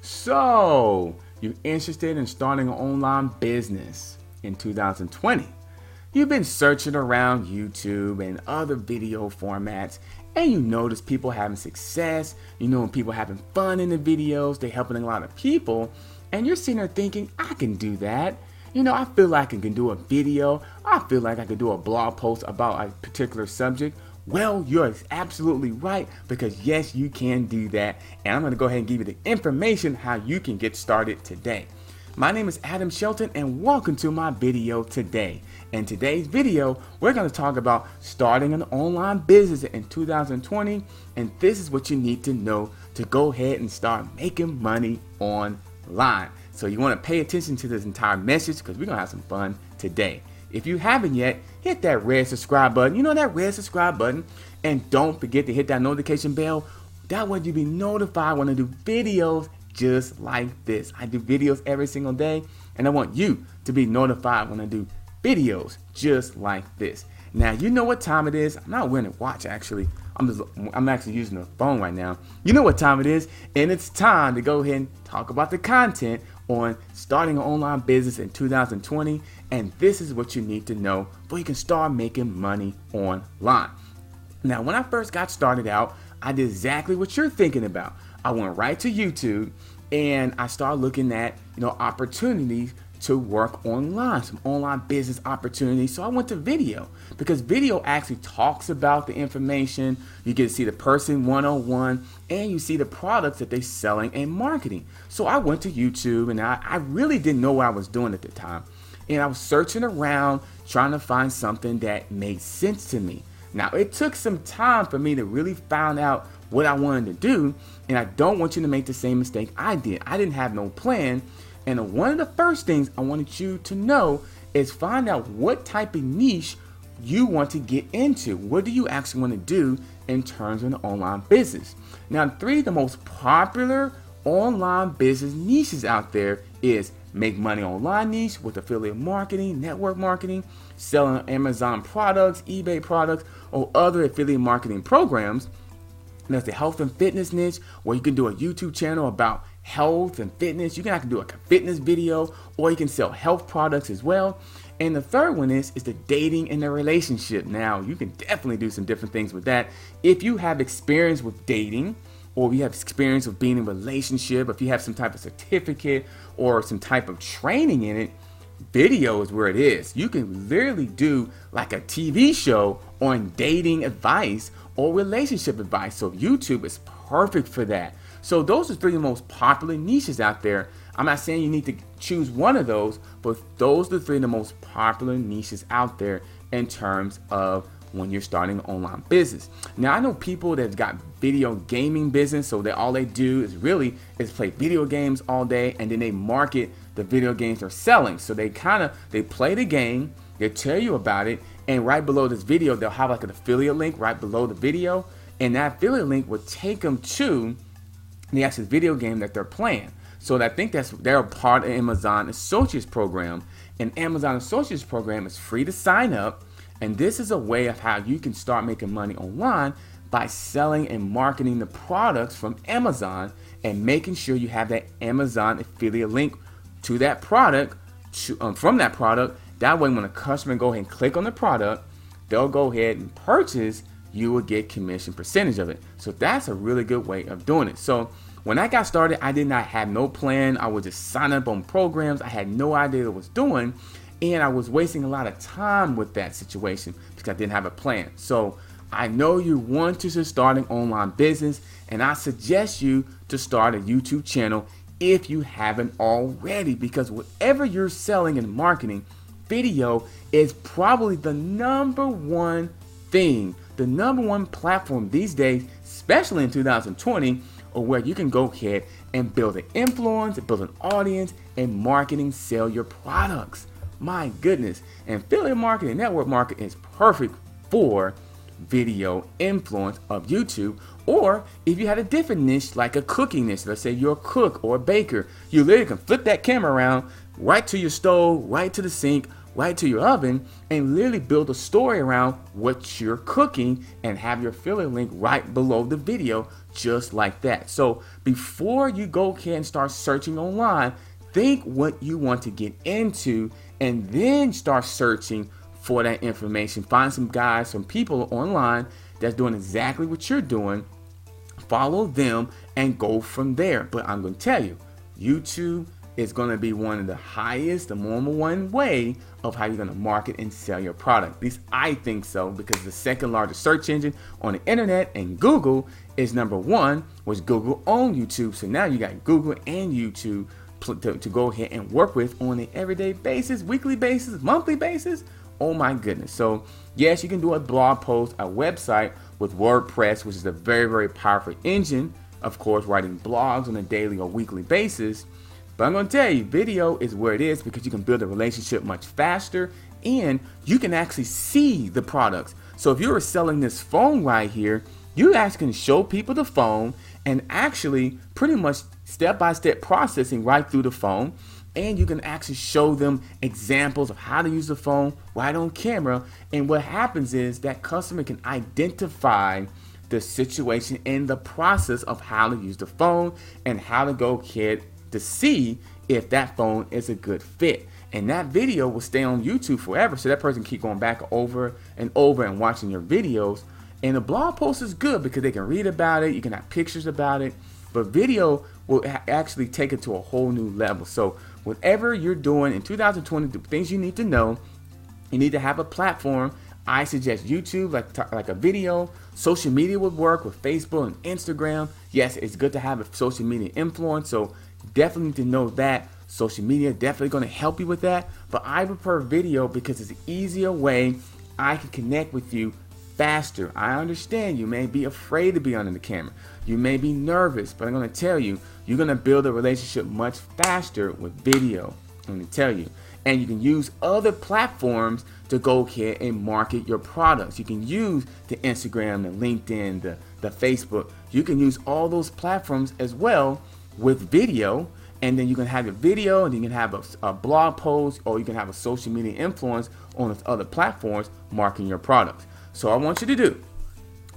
So, you're interested in starting an online business in 2020. You've been searching around YouTube and other video formats, and you notice people having success. You know, when people having fun in the videos, they're helping a lot of people, and you're sitting there thinking, I can do that. You know, I feel like I can do a video. I feel like I could do a blog post about a particular subject. Well, you're absolutely right, because yes, you can do that. And I'm going to go ahead and give you the information how you can get started today. My name is Adam Shelton, and welcome to my video today. In today's video, we're going to talk about starting an online business in 2020, and this is what you need to know to go ahead and start making money online. So you want to pay attention to this entire message, because we're going to have some fun today. If you haven't yet, hit that red subscribe button. You know, that red subscribe button. And don't forget to hit that notification bell. That way you'll be notified when I do videos just like this. I do videos every single day, and I want you to be notified when I do videos just like this. Now, you know what time it is. I'm not wearing a watch, actually. I'm actually using a phone right now. You know what time it is, and it's time to go ahead and talk about the content on starting an online business in 2020, and this is what you need to know before you can start making money online. Now, when I first got started out, I did exactly what you're thinking about. I went right to YouTube and I started looking at, opportunities to work online, some online business opportunities. So I went to video, because video actually talks about the information. You get to see the person one-on-one, and you see the products that they're selling and marketing. So I went to YouTube, and I really didn't know what I was doing at the time. And I was searching around trying to find something that made sense to me. Now, it took some time for me to really find out what I wanted to do, and I don't want you to make the same mistake I did. I didn't have no plan. And one of the first things I wanted you to know is find out what type of niche you want to get into. What do you actually want to do in terms of an online business? Now, three of the most popular online business niches out there is make money online niche with affiliate marketing, network marketing, selling Amazon products, eBay products, or other affiliate marketing programs. There's the health and fitness niche, where you can do a YouTube channel about health and fitness. You can do a fitness video, or you can sell health products as well. And the third one is the dating and the relationship. Now, you can definitely do some different things with that. If you have experience with dating, or if you have experience with being in a relationship, if you have some type of certificate or some type of training in it, video is where it is. You can literally do like a TV show on dating advice or relationship advice. So YouTube is perfect for that. So those are three of the most popular niches out there. I'm not saying you need to choose one of those, but those are the three of the most popular niches out there in terms of when you're starting an online business. Now, I know people that's got video gaming business, so that all they do is play video games all day, and then they market the video games they're selling. So they play the game, they tell you about it, and right below this video, they'll have like an affiliate link right below the video, and that affiliate link will take them to the actual video game that they're playing. So I think they're a part of Amazon Associates program, and Amazon Associates program is free to sign up. And this is a way of how you can start making money online by selling and marketing the products from Amazon and making sure you have that Amazon affiliate link to that product, from that product. That way, when a customer go ahead and click on the product, they'll go ahead and purchase, you will get commission percentage of it. So that's a really good way of doing it. So when I got started, I did not have no plan. I would just sign up on programs. I had no idea what I was doing. And I was wasting a lot of time with that situation because I didn't have a plan. So I know you want to start an online business, and I suggest you to start a YouTube channel if you haven't already, because whatever you're selling and marketing, video is probably the number one thing, the number one platform these days, especially in 2020, or where you can go ahead and build an influence, build an audience, and marketing, sell your products. My goodness. And affiliate marketing, network marketing is perfect for video influence of YouTube. Or if you had a different niche, like a cooking niche, let's say you're a cook or a baker, you literally can flip that camera around right to your stove, right to the sink, right to your oven and literally build a story around what you're cooking and have your affiliate link right below the video, just like that. So before you go ahead and start searching online, think what you want to get into and then start searching for that information. Find some guys, some people online that's doing exactly what you're doing. Follow them and go from there. But I'm going to tell you, YouTube is going to be one of the highest, the number one way of how you're going to market and sell your product. At least I think so, because the second largest search engine on the internet, and Google is number one, which Google owns YouTube. So now you got Google and YouTube to go ahead and work with on an everyday basis, weekly basis, monthly basis. Oh my goodness. So yes, you can do a blog post, a website with WordPress, which is a very, very powerful engine. Of course, writing blogs on a daily or weekly basis. But I'm going to tell you, video is where it is, because you can build a relationship much faster and you can actually see the products. So if you were selling this phone right here, you actually can show people the phone and actually pretty much step-by-step processing right through the phone. And you can actually show them examples of how to use the phone right on camera. And what happens is that customer can identify the situation and the process of how to use the phone and how to go ahead to see if that phone is a good fit. And that video will stay on YouTube forever, so that person can keep going back over and over and watching your videos. And the blog post is good because they can read about it, you can have pictures about it, but video will actually take it to a whole new level. So whatever you're doing in 2020, the things you need to know, you need to have a platform. I suggest YouTube, like a video. Social media would work with Facebook and Instagram. Yes, it's good to have a social media influence, so definitely need to know that. Social media definitely going to help you with that, but I prefer video because it's an easier way I can connect with you faster. I understand you may be afraid to be under the camera. You may be nervous, but I'm going to tell you, you're going to build a relationship much faster with video. I'm going to tell you. And you can use other platforms to go ahead and market your products. You can use the Instagram, the LinkedIn, the Facebook. You can use all those platforms as well with video. And then you can have a video, and you can have a blog post, or you can have a social media influence on those other platforms marketing your products. So I want you to do,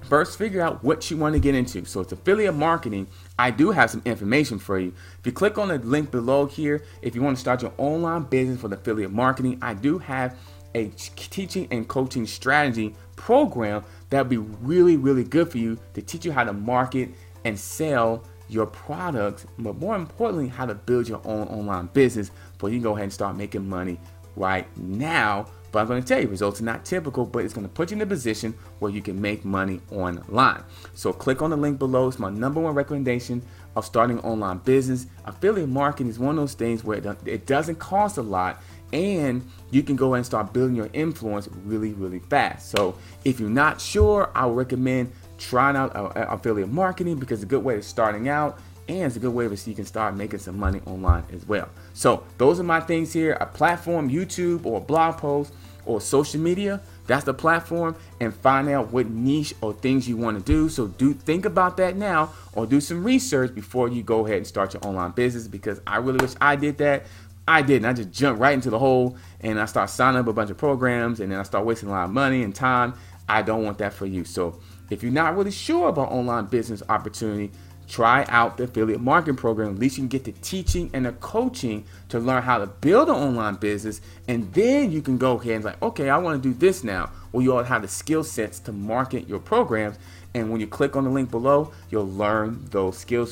first figure out what you want to get into. So it's affiliate marketing. I do have some information for you. If you click on the link below here, if you want to start your online business for the affiliate marketing, I do have a teaching and coaching strategy program that would be really, really good for you to teach you how to market and sell your products, but more importantly, how to build your own online business so you can go ahead and start making money right now. But I'm going to tell you, results are not typical, but it's going to put you in a position where you can make money online. So click on the link below. It's my number one recommendation of starting an online business. Affiliate marketing is one of those things where it doesn't cost a lot, and you can go ahead and start building your influence really, really fast. So if you're not sure, I would recommend trying out affiliate marketing, because it's a good way of starting out, and it's a good way so you can start making some money online as well. So those are my things here: a platform, YouTube, or a blog post, or social media. That's the platform. And find out what niche or things you want to do. So think about that now, or do some research before you go ahead and start your online business, because I really wish I did that. I didn't. I just jumped right into the hole, and I start signing up a bunch of programs, and then I start wasting a lot of money and time. I don't want that for you. So if you're not really sure about online business opportunity, try out the affiliate marketing program. At least you can get the teaching and the coaching to learn how to build an online business, and then you can go ahead and like, okay, I want to do this now. Well, you all have the skill sets to market your programs, and when you click on the link below, you'll learn those skill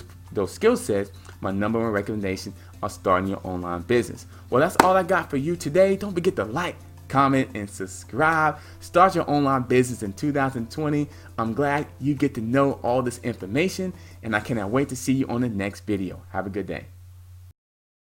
sets. My number one recommendation of starting your online business. Well, that's all I got for you today. Don't forget to like, comment, and subscribe. Start your online business in 2020. I'm glad you get to know all this information, and I cannot wait to see you on the next video. Have a good day.